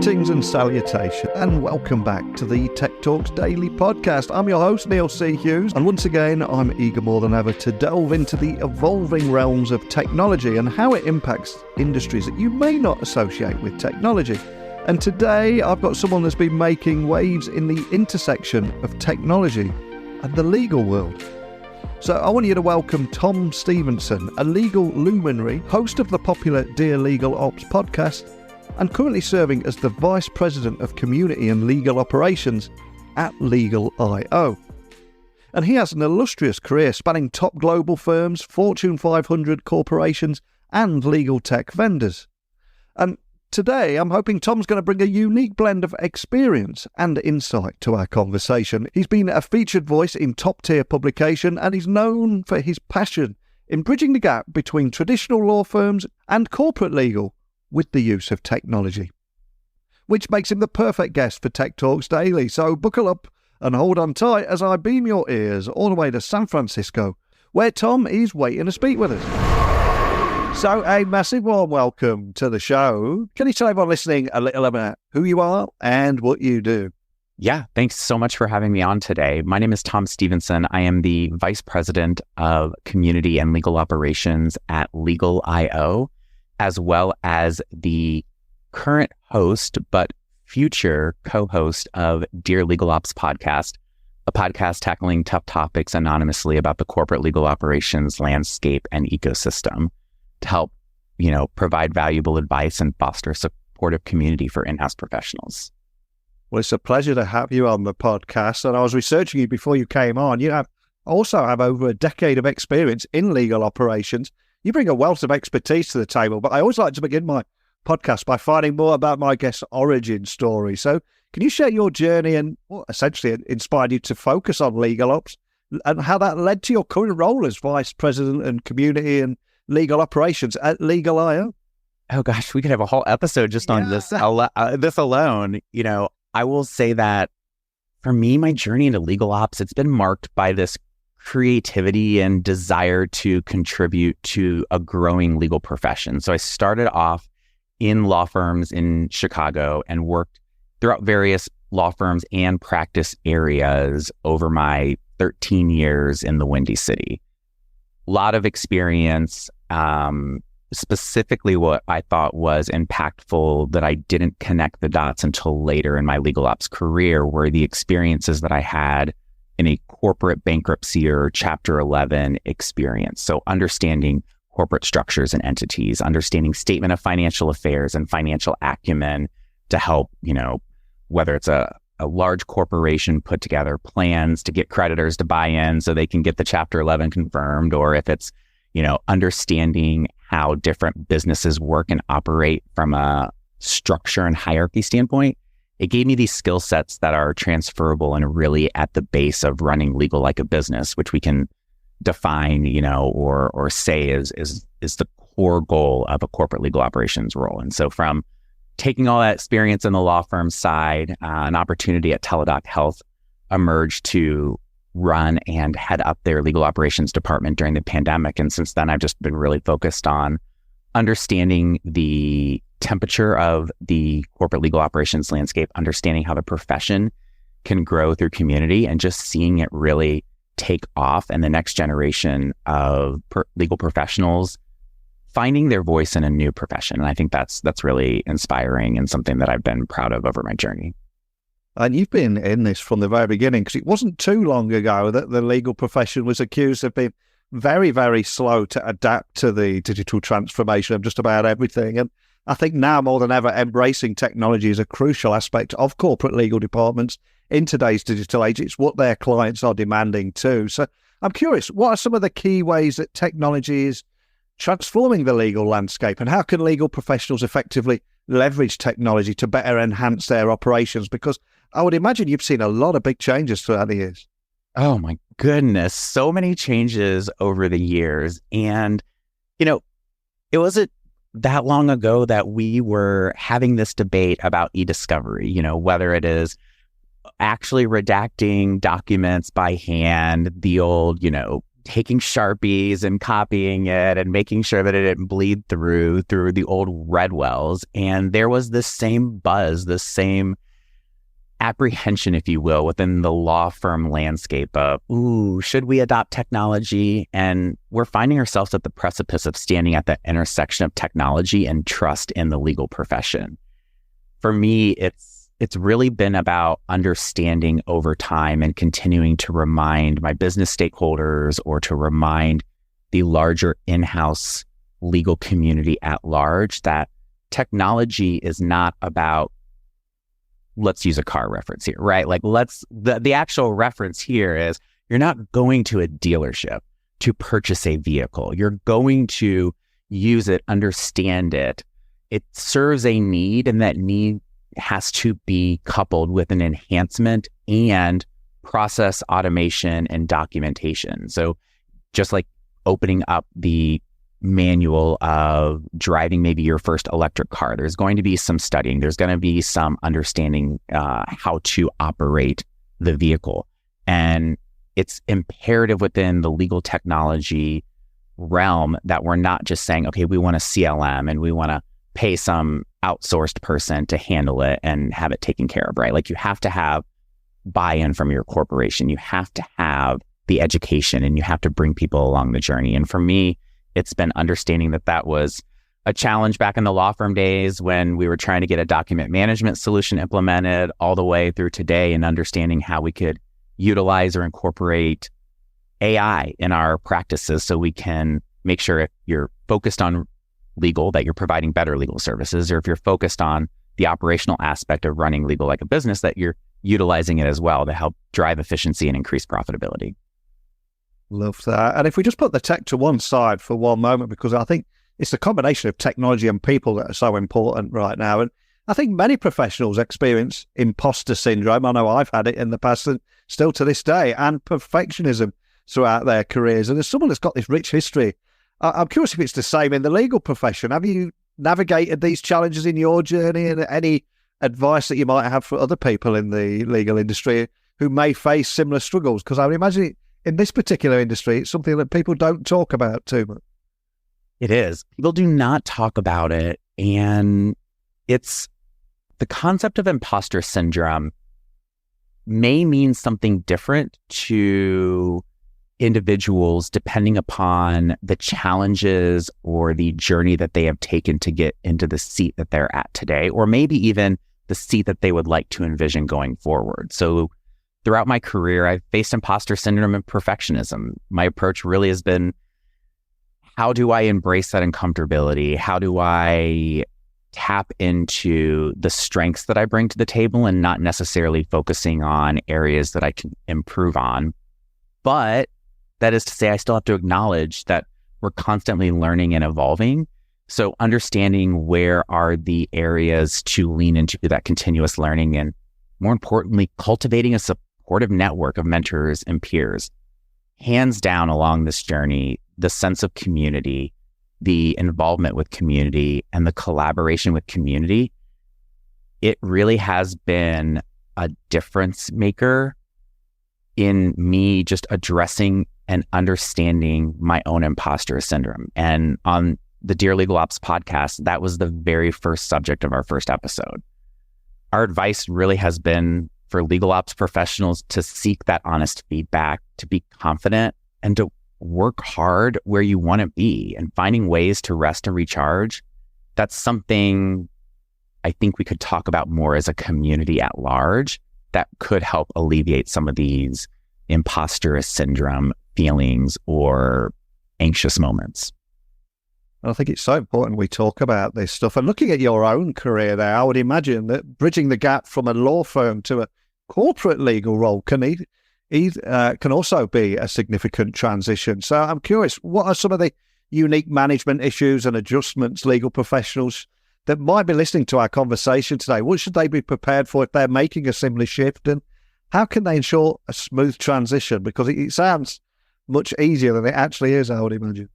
Greetings and salutations, and welcome back to the Tech Talks Daily podcast. I'm your host, Neil C. Hughes, and once again, I'm eager more than ever to delve into the evolving realms of technology and how it impacts industries that you may not associate with technology. And today, I've got someone that's been making waves in the intersection of technology and the legal world. So I want you to welcome Tom Stephenson, a legal luminary, host of the popular Dear Legal Ops podcast, and currently serving as the Vice President of Community and Legal Operations at Legal.io. And he has an illustrious career spanning top global firms, Fortune 500 corporations, and legal tech vendors. And today, I'm hoping Tom's going to bring a unique blend of experience and insight to our conversation. He's been a featured voice in top-tier publication, and he's known for his passion in bridging the gap between traditional law firms and corporate legal with the use of technology, which makes him the perfect guest for Tech Talks Daily. So buckle up and hold on tight as I beam your ears all the way to San Francisco, where Tom is waiting to speak with us. So a massive warm welcome to the show. Can you tell everyone listening a little about who you are and what you do? Yeah, thanks so much for having me on today. My name is Tom Stephenson. I am the Vice President of Community and Legal Operations at Legal.io, as well as the current host, but future co-host of Dear Legal Ops podcast, a podcast tackling tough topics anonymously about the corporate legal operations landscape and ecosystem to help, provide valuable advice and foster a supportive community for in-house professionals. Well, it's a pleasure to have you on the podcast. And I was researching you before you came on. You also have over a decade of experience in legal operations. You bring a wealth of expertise to the table, but I always like to begin my podcast by finding more about my guest's origin story. So can you share your journey and what essentially inspired you to focus on legal ops and how that led to your current role as Vice President and Community and Legal Operations at Legal.io? Oh gosh, we could have a whole episode just on this alone. I will say that for me, my journey into legal ops, it's been marked by this creativity and desire to contribute to a growing legal profession. So I started off in law firms in Chicago and worked throughout various law firms and practice areas over my 13 years in the Windy City. A lot of experience, specifically what I thought was impactful that I didn't connect the dots until later in my legal ops career were the experiences that I had in a corporate bankruptcy or Chapter 11 experience. So understanding corporate structures and entities, understanding statement of financial affairs and financial acumen to help, whether it's a large corporation put together plans to get creditors to buy in so they can get the Chapter 11 confirmed, or if it's, understanding how different businesses work and operate from a structure and hierarchy standpoint. It gave me these skill sets that are transferable and really at the base of running legal like a business, which we can define, or say is the core goal of a corporate legal operations role. And so from taking all that experience in the law firm side, an opportunity at Teladoc Health emerged to run and head up their legal operations department during the pandemic. And since then, I've just been really focused on understanding the temperature of the corporate legal operations landscape, understanding how the profession can grow through community, and just seeing it really take off and the next generation of legal professionals finding their voice in a new profession. And I think that's really inspiring and something that I've been proud of over my journey. And you've been in this from the very beginning, because it wasn't too long ago that the legal profession was accused of being very, very slow to adapt to the digital transformation of just about everything. And I think now more than ever, embracing technology is a crucial aspect of corporate legal departments in today's digital age. It's what their clients are demanding too. So I'm curious, what are some of the key ways that technology is transforming the legal landscape, and how can legal professionals effectively leverage technology to better enhance their operations? Because I would imagine you've seen a lot of big changes throughout the years. Oh my goodness, so many changes over the years. And, it wasn't that long ago that we were having this debate about e-discovery, whether it is actually redacting documents by hand, the old, taking Sharpies and copying it and making sure that it didn't bleed through the old red wells. And there was this same buzz, this same apprehension, if you will, within the law firm landscape of, ooh, should we adopt technology? And we're finding ourselves at the precipice of standing at the intersection of technology and trust in the legal profession. For me, it's really been about understanding over time and continuing to remind my business stakeholders or to remind the larger in-house legal community at large that technology is not about, let's use a car reference here, right? Like the actual reference here is you're not going to a dealership to purchase a vehicle. You're going to use it, understand it. It serves a need, and that need has to be coupled with an enhancement and process automation and documentation. So just like opening up the manual of driving maybe your first electric car, there's going to be some studying, there's going to be some understanding how to operate the vehicle. And it's imperative within the legal technology realm that we're not just saying, okay, we want a CLM and we want to pay some outsourced person to handle it and have it taken care of, right? Like you have to have buy-in from your corporation. You have to have the education and you have to bring people along the journey. And for me, it's been understanding that that was a challenge back in the law firm days when we were trying to get a document management solution implemented all the way through today, and understanding how we could utilize or incorporate AI in our practices so we can make sure if you're focused on legal, that you're providing better legal services, or if you're focused on the operational aspect of running legal like a business, that you're utilizing it as well to help drive efficiency and increase profitability. Love that. And if we just put the tech to one side for one moment, because I think it's the combination of technology and people that are so important right now. And I think many professionals experience imposter syndrome. I know I've had it in the past and still to this day, and perfectionism throughout their careers. And as someone that's got this rich history, I'm curious if it's the same in the legal profession. Have you navigated these challenges in your journey, and any advice that you might have for other people in the legal industry who may face similar struggles? Because I would imagine in this particular industry, it's something that people don't talk about too much. It is. People do not talk about it. And it's the concept of imposter syndrome may mean something different to individuals depending upon the challenges or the journey that they have taken to get into the seat that they're at today, or maybe even the seat that they would like to envision going forward. So throughout my career, I've faced imposter syndrome and perfectionism. My approach really has been, how do I embrace that uncomfortability? How do I tap into the strengths that I bring to the table and not necessarily focusing on areas that I can improve on? But that is to say, I still have to acknowledge that we're constantly learning and evolving. So understanding where are the areas to lean into that continuous learning, and more importantly, cultivating a supportive network of mentors and peers. Hands down along this journey, the sense of community, the involvement with community, and the collaboration with community, it really has been a difference maker in me just addressing and understanding my own imposter syndrome. And on the Dear Legal Ops podcast, that was the very first subject of our first episode. Our advice really has been for legal ops professionals to seek that honest feedback, to be confident, and to work hard where you want to be, and finding ways to rest and recharge. That's something I think we could talk about more as a community at large that could help alleviate some of these imposter syndrome feelings or anxious moments. I think it's so important we talk about this stuff. And looking at your own career there, I would imagine that bridging the gap from a law firm to a corporate legal role can also be a significant transition. So I'm curious, what are some of the unique management issues and adjustments legal professionals that might be listening to our conversation today, what should they be prepared for if they're making a similar shift? And how can they ensure a smooth transition? Because it sounds much easier than it actually is, I would imagine.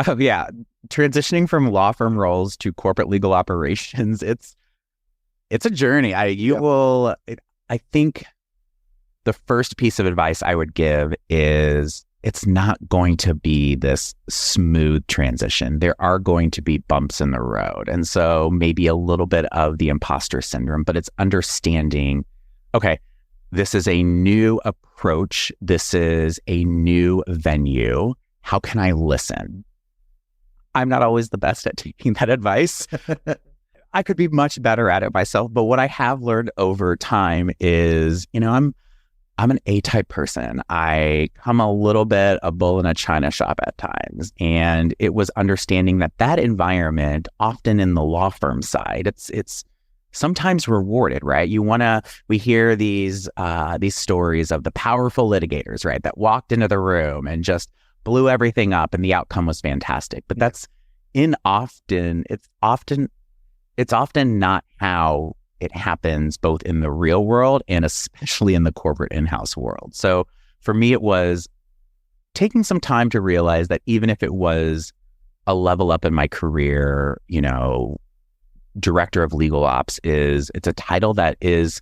Oh, yeah. Transitioning from law firm roles to corporate legal operations, it's a journey. I think the first piece of advice I would give is it's not going to be this smooth transition. There are going to be bumps in the road. And so maybe a little bit of the imposter syndrome, but it's understanding, okay, this is a new approach. This is a new venue. How can I listen? I'm not always the best at taking that advice. I could be much better at it myself. But what I have learned over time is, I'm an A-type person. I come a little bit a bull in a china shop at times. And it was understanding that environment, often in the law firm side, it's sometimes rewarded, right? We hear these stories of the powerful litigators, right? That walked into the room and just blew everything up and the outcome was fantastic. But it's often not how it happens, both in the real world and especially in the corporate in-house world. So for me, it was taking some time to realize that even if it was a level up in my career, director of legal ops it's a title that it's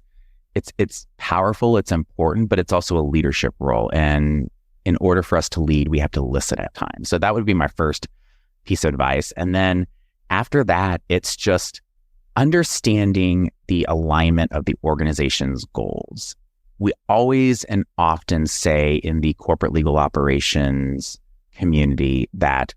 powerful, it's important, but it's also a leadership role. And in order for us to lead, we have to listen at times. So that would be my first piece of advice. And then after that, it's just understanding the alignment of the organization's goals. We always and often say in the corporate legal operations community that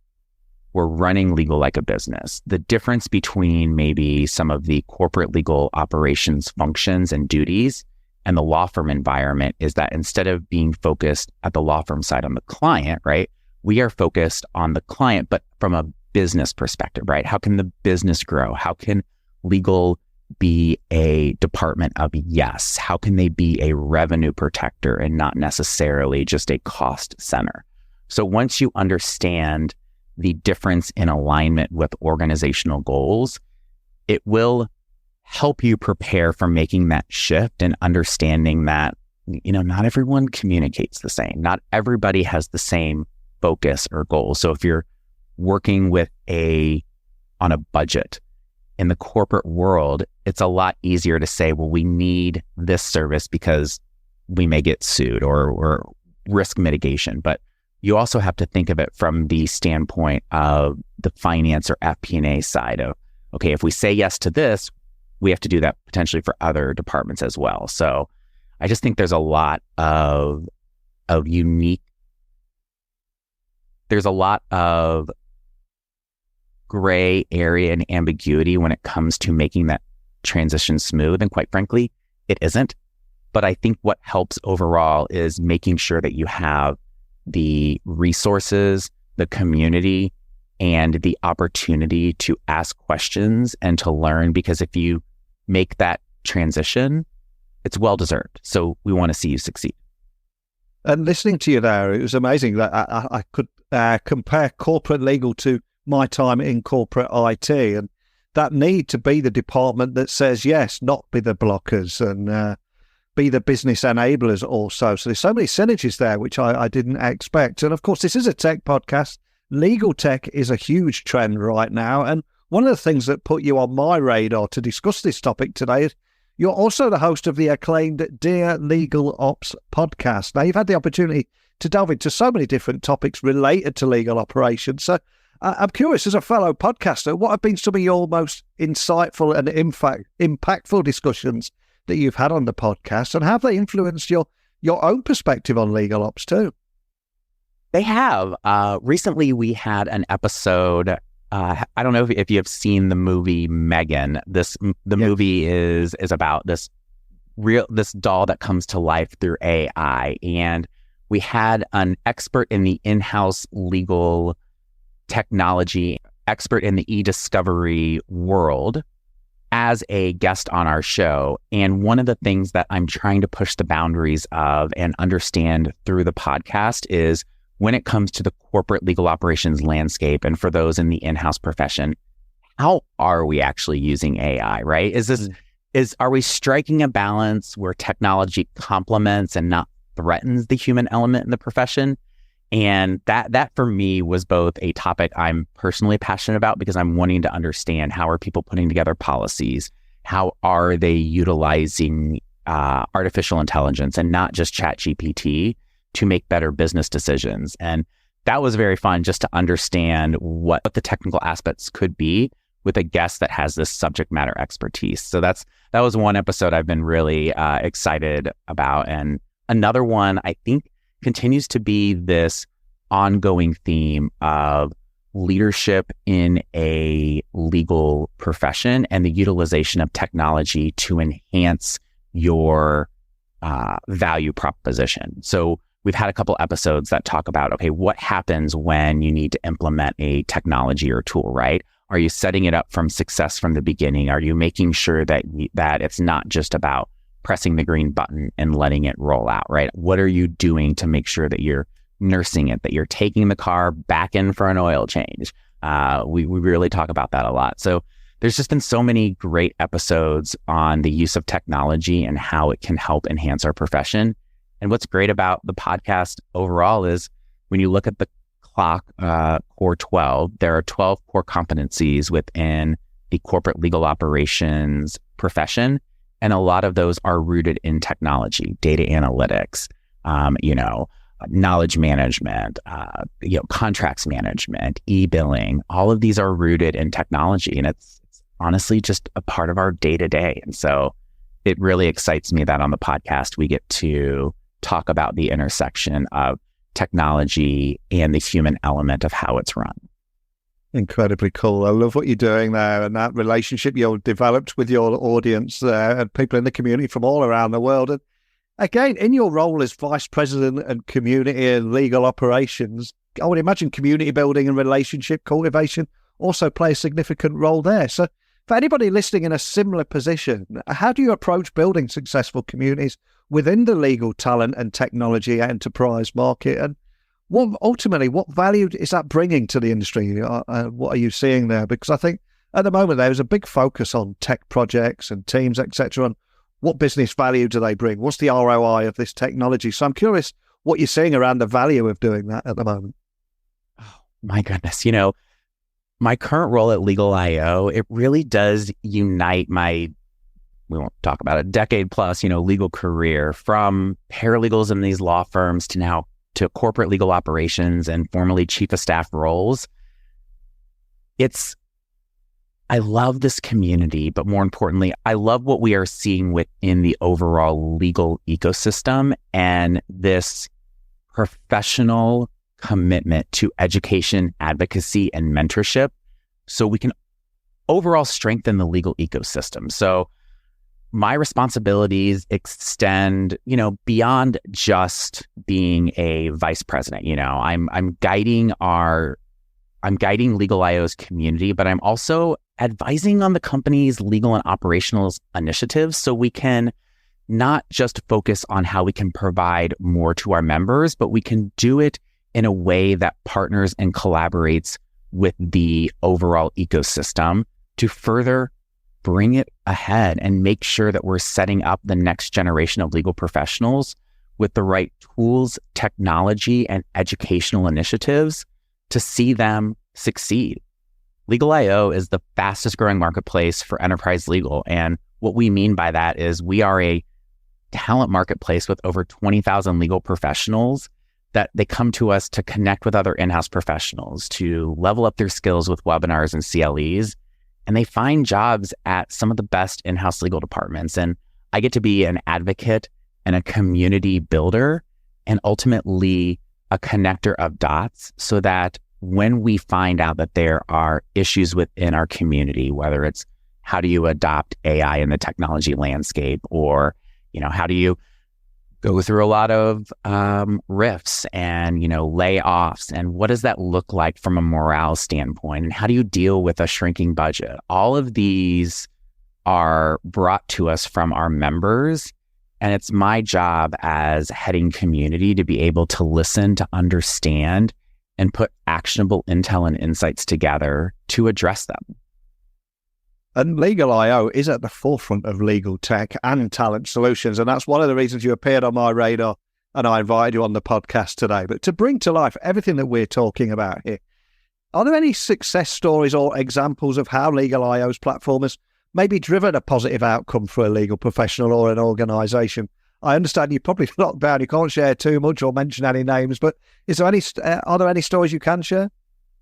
we're running legal like a business. The difference between maybe some of the corporate legal operations functions and duties and the law firm environment is that instead of being focused at the law firm side on the client, right, we are focused on the client, but from a business perspective, right? How can the business grow? How can legal be a department of yes? How can they be a revenue protector and not necessarily just a cost center? So once you understand the difference in alignment with organizational goals, it will help you prepare for making that shift and understanding that, not everyone communicates the same. Not everybody has the same focus or goal. So if you're working on a budget, in the corporate world, it's a lot easier to say, well, we need this service because we may get sued or risk mitigation. But you also have to think of it from the standpoint of the finance or FP&A side of, okay, if we say yes to this, we have to do that potentially for other departments as well. So I just think there's a lot of gray area and ambiguity when it comes to making that transition smooth. And quite frankly, it isn't. But I think what helps overall is making sure that you have the resources, the community, and the opportunity to ask questions and to learn, because if you make that transition, it's well-deserved. So we want to see you succeed. And listening to you there, it was amazing that I could compare corporate legal to my time in corporate IT, and that need to be the department that says yes, not be the blockers, and be the business enablers also. So there's so many synergies there, which I didn't expect. And of course, this is a tech podcast. Legal tech is a huge trend right now. And one of the things that put you on my radar to discuss this topic today is you're also the host of the acclaimed Dear Legal Ops podcast. Now, you've had the opportunity to delve into so many different topics related to legal operations. So I'm curious, as a fellow podcaster, what have been some of your most insightful and impactful discussions that you've had on the podcast, and have they influenced your own perspective on legal ops too? They have. Recently, we had an episode. I don't know if you have seen the movie Megan. Movie is about this doll that comes to life through AI, and we had an expert in the in-house legal technology, expert in the e-discovery world, as a guest on our show. And one of the things that I'm trying to push the boundaries of and understand through the podcast is when it comes to the corporate legal operations landscape, and for those in the in-house profession, how are we actually using AI, right? Are we striking a balance where technology complements and not threatens the human element in the profession? And that for me was both a topic I'm personally passionate about, because I'm wanting to understand how are people putting together policies, how are they utilizing artificial intelligence and not just ChatGPT, to make better business decisions. And that was very fun just to understand what the technical aspects could be with a guest that has this subject matter expertise. So that was one episode I've been really excited about. And another one I think continues to be this ongoing theme of leadership in a legal profession and the utilization of technology to enhance your value proposition. So we've had a couple episodes that talk about, okay, what happens when you need to implement a technology or tool, right? Are you setting it up from success from the beginning? Are you making sure that it's not just about pressing the green button and letting it roll out, right? What are you doing to make sure that you're nursing it, that you're taking the car back in for an oil change? We really talk about that a lot. So there's just been so many great episodes on the use of technology and how it can help enhance our profession. And what's great about the podcast overall is when you look at the clock, core 12, there are 12 core competencies within the corporate legal operations profession. And a lot of those are rooted in technology, data analytics, knowledge management, contracts management, e-billing. All of these are rooted in technology. And it's honestly just a part of our day-to-day. And so it really excites me that on the podcast, we get to talk about the intersection of technology and the human element of how it's run. Incredibly cool. I love what you're doing there and that relationship you've developed with your audience there and people in the community from all around the world. And again, in your role as Vice President and Community and Legal Operations, I would imagine community building and relationship cultivation also play a significant role there. So for anybody listening in a similar position, how do you approach building successful communities within the legal talent and technology enterprise market? And what value is that bringing to the industry? What are you seeing there? Because I think at the moment there is a big focus on tech projects and teams, etc. And what business value do they bring? What's the ROI of this technology? So I'm curious what you're seeing around the value of doing that at the moment. Oh, my goodness. My current role at Legal.io, it really does unite we won't talk about a decade plus, legal career from paralegals in these law firms to now to corporate legal operations and formerly chief of staff roles. I love this community, but more importantly, I love what we are seeing within the overall legal ecosystem and this professional commitment to education, advocacy, and mentorship so we can overall strengthen the legal ecosystem. So my responsibilities extend, beyond just being a vice president. I'm guiding Legal.io's community, but I'm also advising on the company's legal and operational initiatives so we can not just focus on how we can provide more to our members, but we can do it in a way that partners and collaborates with the overall ecosystem to further bring it ahead and make sure that we're setting up the next generation of legal professionals with the right tools, technology, and educational initiatives to see them succeed. Legal.io is the fastest growing marketplace for enterprise legal. And what we mean by that is we are a talent marketplace with over 20,000 legal professionals that they come to us to connect with other in-house professionals, to level up their skills with webinars and CLEs. And they find jobs at some of the best in-house legal departments. And I get to be an advocate and a community builder and ultimately a connector of dots so that when we find out that there are issues within our community, whether it's how do you adopt AI in the technology landscape, or, how do you go through a lot of rifts and, layoffs, and what does that look like from a morale standpoint? And how do you deal with a shrinking budget? All of these are brought to us from our members. And it's my job as heading community to be able to listen, to understand, and put actionable intel and insights together to address them. And Legal.io is at the forefront of legal tech and talent solutions. And that's one of the reasons you appeared on my radar and I invited you on the podcast today. But to bring to life everything that we're talking about here, are there any success stories or examples of how Legal.io's platform has maybe driven a positive outcome for a legal professional or an organization? I understand you're probably locked down. You can't share too much or mention any names, but are there any stories you can share?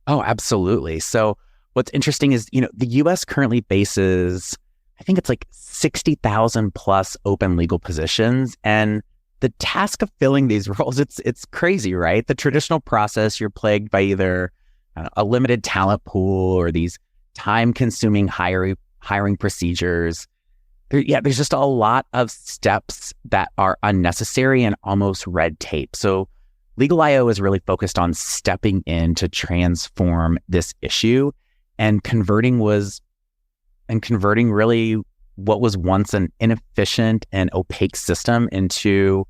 Oh, absolutely. So what's interesting is, the US currently faces, I think it's like 60,000 plus open legal positions. And the task of filling these roles, it's crazy, right? The traditional process, you're plagued by either a limited talent pool or these time-consuming hiring procedures. There's just a lot of steps that are unnecessary and almost red tape. So Legal.io is really focused on stepping in to transform this issue and converting really what was once an inefficient and opaque system into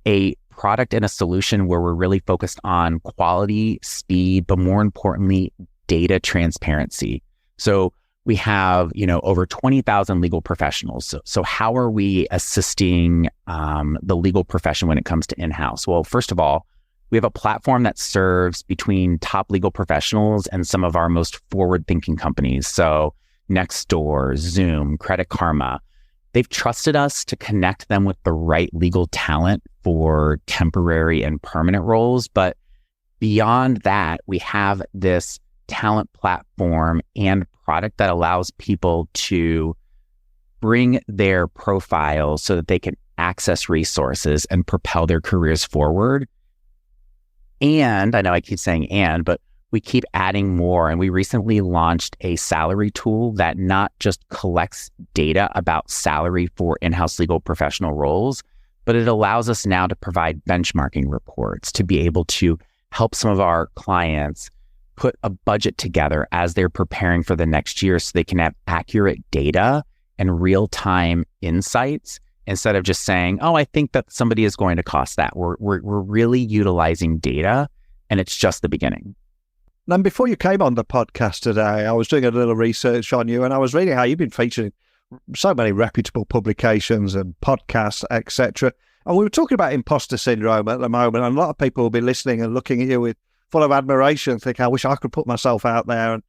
a product and a solution where we're really focused on quality, speed, but more importantly, data transparency. So we have, over 20,000 legal professionals. So how are we assisting the legal profession when it comes to in-house? Well, first of all, we have a platform that serves between top legal professionals and some of our most forward-thinking companies. So Nextdoor, Zoom, Credit Karma, they've trusted us to connect them with the right legal talent for temporary and permanent roles. But beyond that, we have this talent platform and product that allows people to bring their profiles so that they can access resources and propel their careers forward. And I know I keep saying but we keep adding more. And we recently launched a salary tool that not just collects data about salary for in-house legal professional roles, but it allows us now to provide benchmarking reports to be able to help some of our clients put a budget together as they're preparing for the next year so they can have accurate data and real-time insights instead of just saying, I think that somebody is going to cost that. We're really utilizing data, and it's just the beginning. And before you came on the podcast today, I was doing a little research on you, and I was reading how you've been featured in so many reputable publications and podcasts, etc. And we were talking about imposter syndrome at the moment, and a lot of people will be listening and looking at you with full of admiration, thinking, I wish I could put myself out there, and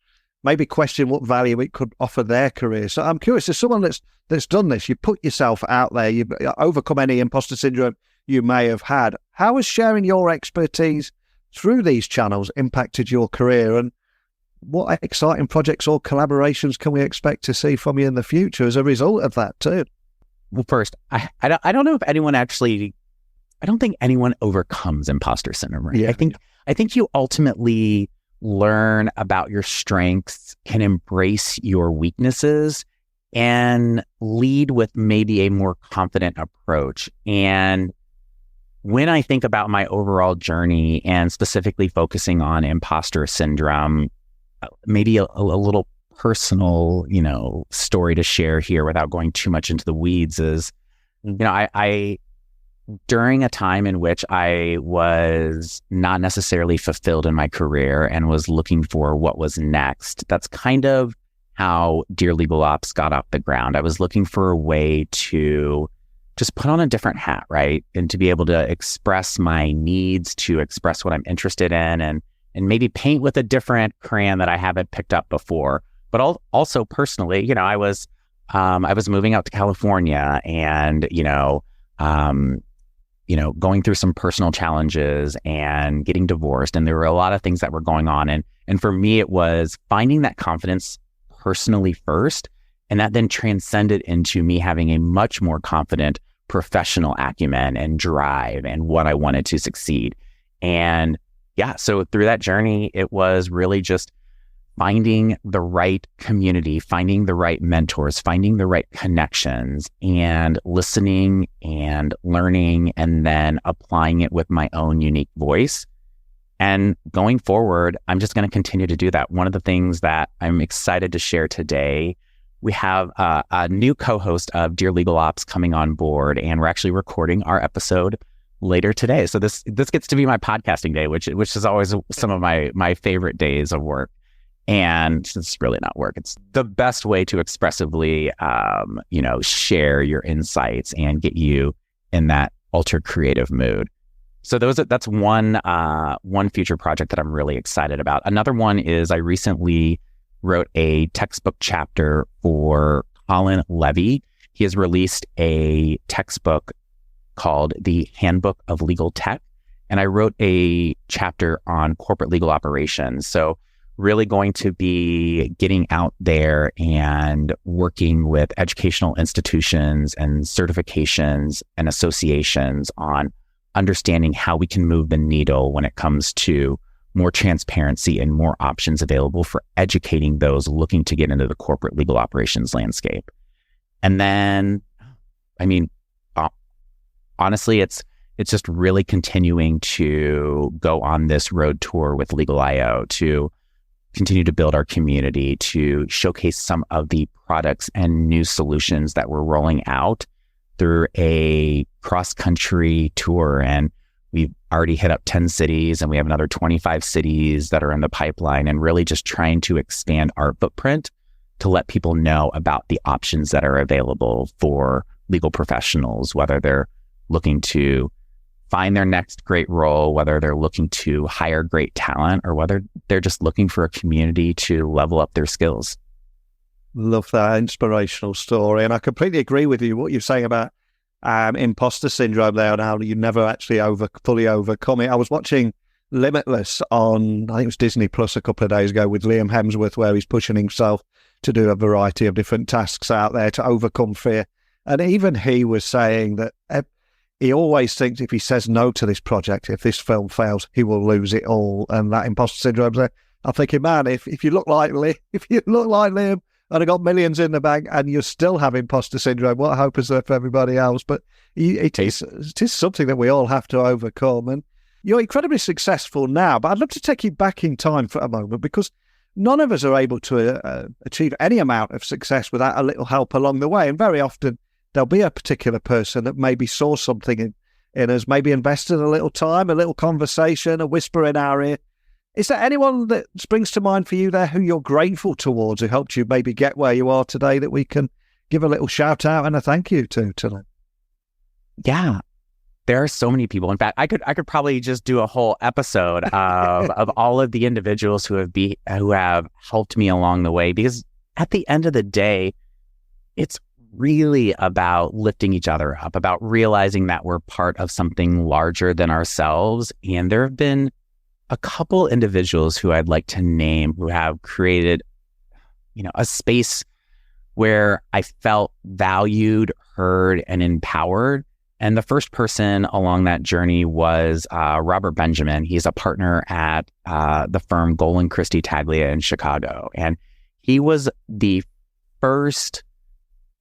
maybe question what value it could offer their career. So I'm curious, as someone that's done this, you put yourself out there, you've overcome any imposter syndrome you may have had. How has sharing your expertise through these channels impacted your career, and what exciting projects or collaborations can we expect to see from you in the future as a result of that too? Well, first, I don't know if anyone actually, I don't think anyone overcomes imposter syndrome. Right? Yeah. I think you ultimately learn about your strengths, can embrace your weaknesses, and lead with maybe a more confident approach. And when I think about my overall journey and specifically focusing on imposter syndrome, maybe a little personal, story to share here without going too much into the weeds is, I during a time in which I was not necessarily fulfilled in my career and was looking for what was next, that's kind of how Dear Legal Ops got off the ground. I was looking for a way to just put on a different hat, right? And to be able to express my needs, to express what I'm interested in, and maybe paint with a different crayon that I haven't picked up before. But also personally, I was moving out to California and, going through some personal challenges and getting divorced. And there were a lot of things that were going on. And for me, it was finding that confidence personally first. And that then transcended into me having a much more confident professional acumen and drive and what I wanted to succeed. And so through that journey, it was really just finding the right community, finding the right mentors, finding the right connections, and listening and learning, and then applying it with my own unique voice. And going forward, I'm just going to continue to do that. One of the things that I'm excited to share today, we have a new co-host of Dear Legal Ops coming on board, and we're actually recording our episode later today. So this gets to be my podcasting day, which is always some of my favorite days of work. And it's really not work. It's the best way to expressively, share your insights and get you in that ultra creative mood. So that's one future project that I'm really excited about. Another one is I recently wrote a textbook chapter for Colin Levy. He has released a textbook called The Handbook of LegalTech. And I wrote a chapter on corporate legal operations. So really going to be getting out there and working with educational institutions and certifications and associations on understanding how we can move the needle when it comes to more transparency and more options available for educating those looking to get into the corporate legal operations landscape. And then, honestly, it's just really continuing to go on this road tour with Legal.io to continue to build our community, to showcase some of the products and new solutions that we're rolling out through a cross-country tour. And we've already hit up 10 cities and we have another 25 cities that are in the pipeline, and really just trying to expand our footprint to let people know about the options that are available for legal professionals, whether they're looking to find their next great role, whether they're looking to hire great talent, or whether they're just looking for a community to level up their skills. Love that inspirational story. And I completely agree with you, what you're saying about imposter syndrome there and how you never actually fully overcome it. I was watching Limitless on, I think it was Disney Plus a couple of days ago, with Liam Hemsworth, where he's pushing himself to do a variety of different tasks out there to overcome fear. And even he was saying that he always thinks if he says no to this project, if this film fails, he will lose it all. And that imposter syndrome there, I'm thinking, man, if you look like Liam and have got millions in the bank and you still have imposter syndrome, what hope is there for everybody else? But it is something that we all have to overcome. And you're incredibly successful now, but I'd love to take you back in time for a moment, because none of us are able to achieve any amount of success without a little help along the way. And very often there'll be a particular person that maybe saw something in us, maybe invested a little time, a little conversation, a whisper in our ear. Is there anyone that springs to mind for you there who you're grateful towards, who helped you maybe get where you are today, that we can give a little shout out and a thank you to today? Yeah, there are so many people. In fact, I could probably just do a whole episode of all of the individuals who have helped me along the way, because at the end of the day, it's really about lifting each other up, about realizing that we're part of something larger than ourselves. And there have been a couple individuals who I'd like to name who have created, a space where I felt valued, heard, and empowered. And the first person along that journey was Robert Benjamin. He's a partner at the firm Golan Christie Taglia in Chicago. And he was the first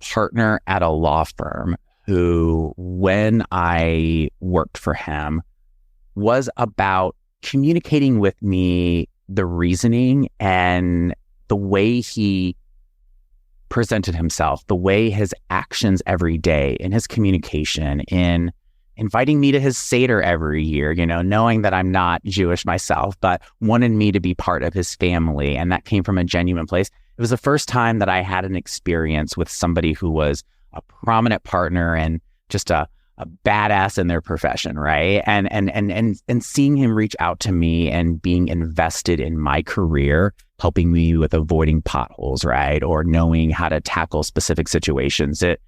partner at a law firm who, when I worked for him, was about communicating with me the reasoning and the way he presented himself, the way his actions every day in his communication, in inviting me to his Seder every year, knowing that I'm not Jewish myself, but wanted me to be part of his family. And that came from a genuine place. It was the first time that I had an experience with somebody who was a prominent partner and just a badass in their profession, right? And seeing him reach out to me and being invested in my career, helping me with avoiding potholes, right? Or knowing how to tackle specific situations. It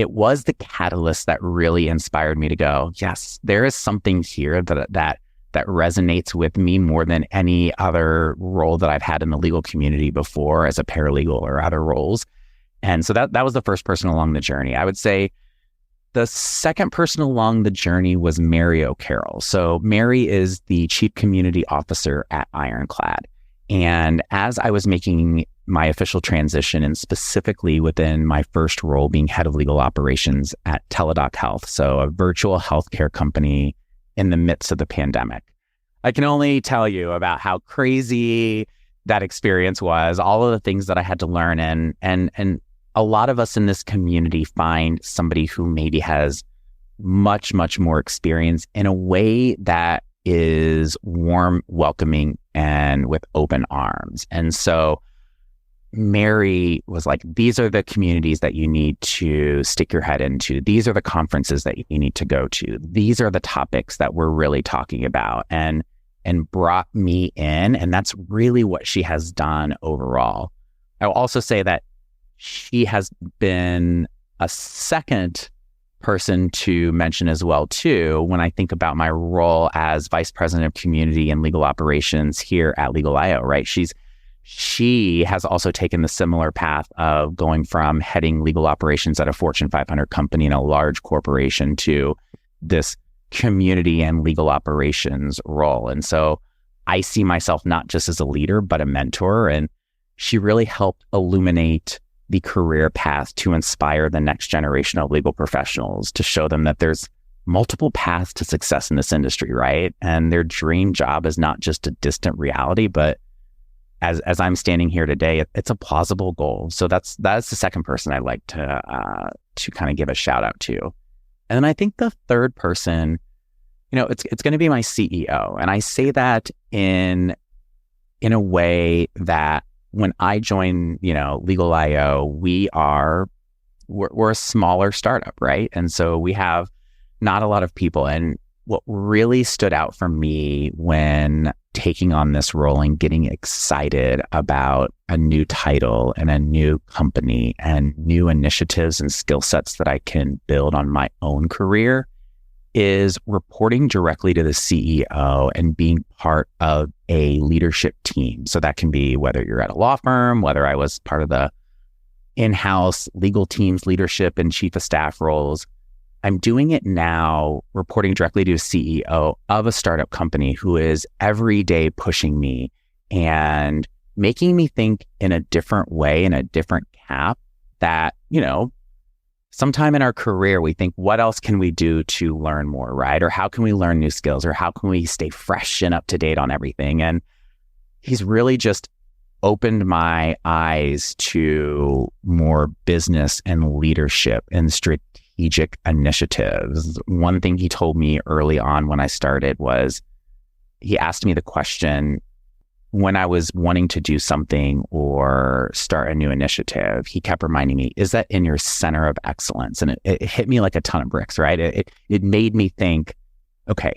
was the catalyst that really inspired me to go, yes, there is something here that resonates with me more than any other role that I've had in the legal community before as a paralegal or other roles. And so that was the first person along the journey. I would say the second person along the journey was Mary O'Carroll. So Mary is the Chief Community Officer at Ironclad. And as I was making my official transition, and specifically within my first role being head of legal operations at Teladoc Health, so a virtual healthcare company in the midst of the pandemic, I can only tell you about how crazy that experience was, all of the things that I had to learn. And a lot of us in this community find somebody who maybe has much, much more experience in a way that is warm, welcoming, and with open arms. And so Mary was like, these are the communities that you need to stick your head into. These are the conferences that you need to go to. These are the topics that we're really talking about, and brought me in. And that's really what she has done overall. I will also say that she has been a second person to mention as well too, when I think about my role as Vice President of Community and Legal Operations here at Legal.io, right? She has also taken the similar path of going from heading legal operations at a Fortune 500 company in a large corporation to this community and legal operations role. And so I see myself not just as a leader, but a mentor. And she really helped illuminate the career path to inspire the next generation of legal professionals, to show them that there's multiple paths to success in this industry, right? And their dream job is not just a distant reality, but as I'm standing here today, it's a plausible goal. So that's the second person I'd like to kind of give a shout out to. And then I think the third person, it's going to be my CEO. And I say that in a way that when I joined, Legal.io, we're a smaller startup, right? And so we have not a lot of people. And what really stood out for me when taking on this role and getting excited about a new title and a new company and new initiatives and skill sets that I can build on my own career is reporting directly to the CEO and being part of a leadership team. So that can be whether you're at a law firm, whether I was part of the in-house legal team's leadership and chief of staff roles. I'm doing it now, reporting directly to a CEO of a startup company who is every day pushing me and making me think in a different way, in a different cap that, sometime in our career, we think, what else can we do to learn more, right? Or how can we learn new skills? Or how can we stay fresh and up to date on everything? And he's really just opened my eyes to more business and leadership and strategic initiatives. One thing he told me early on when I started was, he asked me the question, when I was wanting to do something or start a new initiative, he kept reminding me, is that in your center of excellence? And it hit me like a ton of bricks, right? It made me think, okay,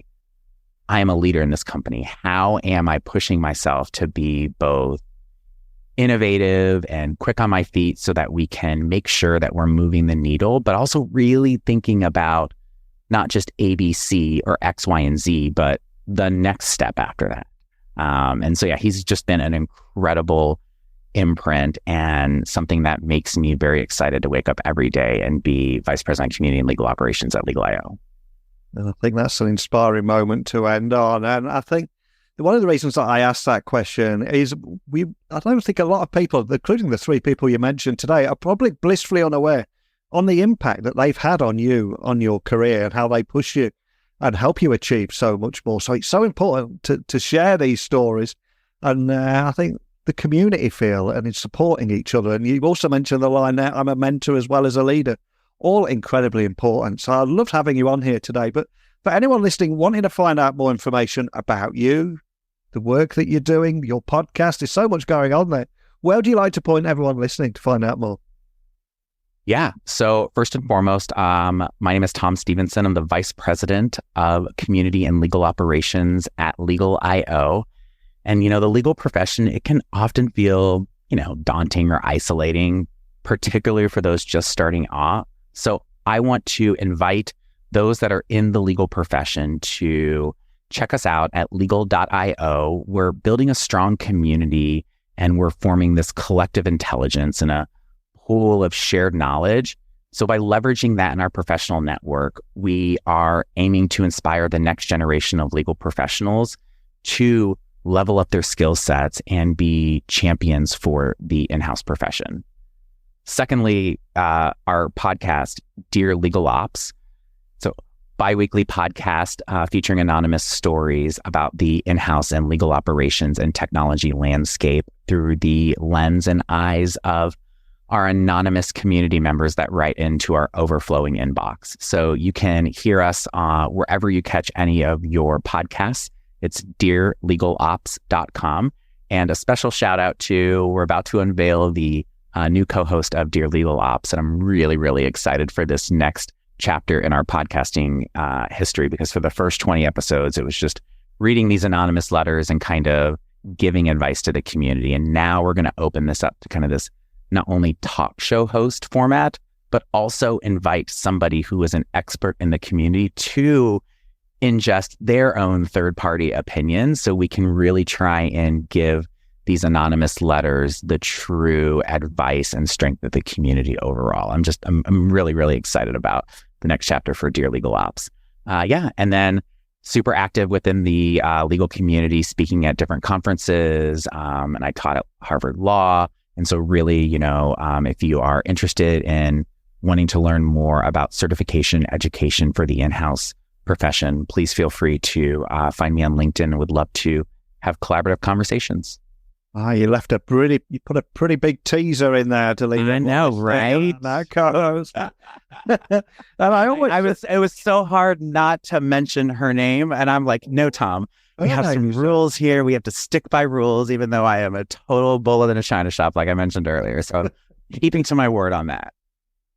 I am a leader in this company. How am I pushing myself to be both innovative and quick on my feet so that we can make sure that we're moving the needle, but also really thinking about not just A, B, C or X, Y, and Z, but the next step after that. And so, he's just been an incredible imprint and something that makes me very excited to wake up every day and be Vice President of Community and Legal Operations at Legal.io. And I think that's an inspiring moment to end on. And I think one of the reasons that I asked that question is I don't think a lot of people, including the three people you mentioned today, are probably blissfully unaware on the impact that they've had on you, on your career, and how they push you and help you achieve so much more. So it's so important to share these stories. And I think the community feel and in supporting each other. And you also mentioned the line there, I'm a mentor as well as a leader, all incredibly important. So I loved having you on here today. But for anyone listening, wanting to find out more information about you, the work that you're doing, your podcast, there's so much going on there. Where would you like to point everyone listening to find out more? Yeah. So first and foremost, my name is Tom Stephenson. I'm the Vice President of Community and Legal Operations at Legal.io. And, the legal profession, it can often feel, daunting or isolating, particularly for those just starting off. So I want to invite those that are in the legal profession to check us out at legal.io. We're building a strong community and we're forming this collective intelligence and a pool of shared knowledge. So by leveraging that in our professional network, we are aiming to inspire the next generation of legal professionals to level up their skill sets and be champions for the in-house profession. Secondly, our podcast, Dear Legal Ops. So bi-weekly podcast featuring anonymous stories about the in-house and legal operations and technology landscape through the lens and eyes of our anonymous community members that write into our overflowing inbox. So you can hear us wherever you catch any of your podcasts. It's dearlegalops.com. And a special shout out to, we're about to unveil the new co-host of Dear Legal Ops. And I'm really, really excited for this next chapter in our podcasting history, because for the first 20 episodes, it was just reading these anonymous letters and kind of giving advice to the community. And now we're going to open this up to kind of this not only talk show host format, but also invite somebody who is an expert in the community to ingest their own third-party opinions so we can really try and give these anonymous letters the true advice and strength of the community overall. I'm really, really excited about the next chapter for Dear Legal Ops. And then super active within the legal community, speaking at different conferences, and I taught at Harvard Law. And so really, if you are interested in wanting to learn more about certification education for the in-house profession, please feel free to find me on LinkedIn and would love to have collaborative conversations. You put a pretty big teaser in there to leave. I know, right? It was so hard not to mention her name. And I'm like, no, Tom, we have some rules here. We have to stick by rules, even though I am a total bullet in a china shop, like I mentioned earlier. So I'm keeping to my word on that.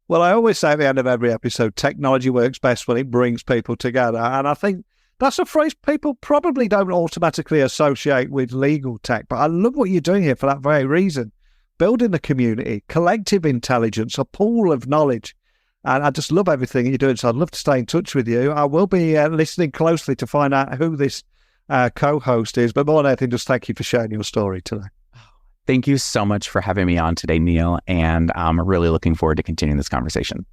Well, I always say at the end of every episode, technology works best when it brings people together. And I think that's a phrase people probably don't automatically associate with legal tech, but I love what you're doing here for that very reason. Building a community, collective intelligence, a pool of knowledge. And I just love everything you're doing, so I'd love to stay in touch with you. I will be listening closely to find out who this co-host is, but more than anything, just thank you for sharing your story today. Thank you so much for having me on today, Neil, and I'm really looking forward to continuing this conversation.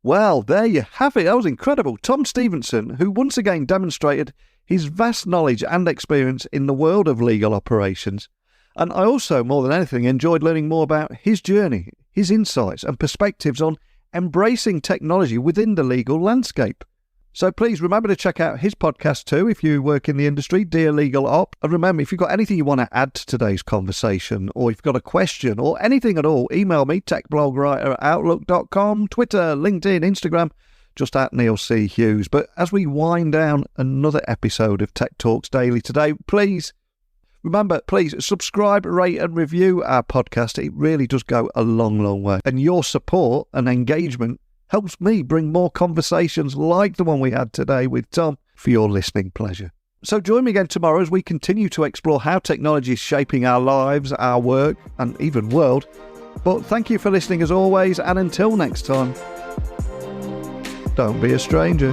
Well, there you have it. That was incredible. Tom Stephenson, who once again demonstrated his vast knowledge and experience in the world of legal operations. And I also, more than anything, enjoyed learning more about his journey, his insights and perspectives on embracing technology within the legal landscape. So please remember to check out his podcast too if you work in the industry, Dear Legal Op. And remember, if you've got anything you want to add to today's conversation, or if you've got a question or anything at all, email me, techblogwriter@outlook.com, Twitter, LinkedIn, Instagram, just at Neil C. Hughes. But as we wind down another episode of Tech Talks Daily today, please subscribe, rate and review our podcast. It really does go a long, long way. And your support and engagement helps me bring more conversations like the one we had today with Tom for your listening pleasure. So join me again tomorrow as we continue to explore how technology is shaping our lives, our work, and even world. But thank you for listening as always, and until next time, don't be a stranger.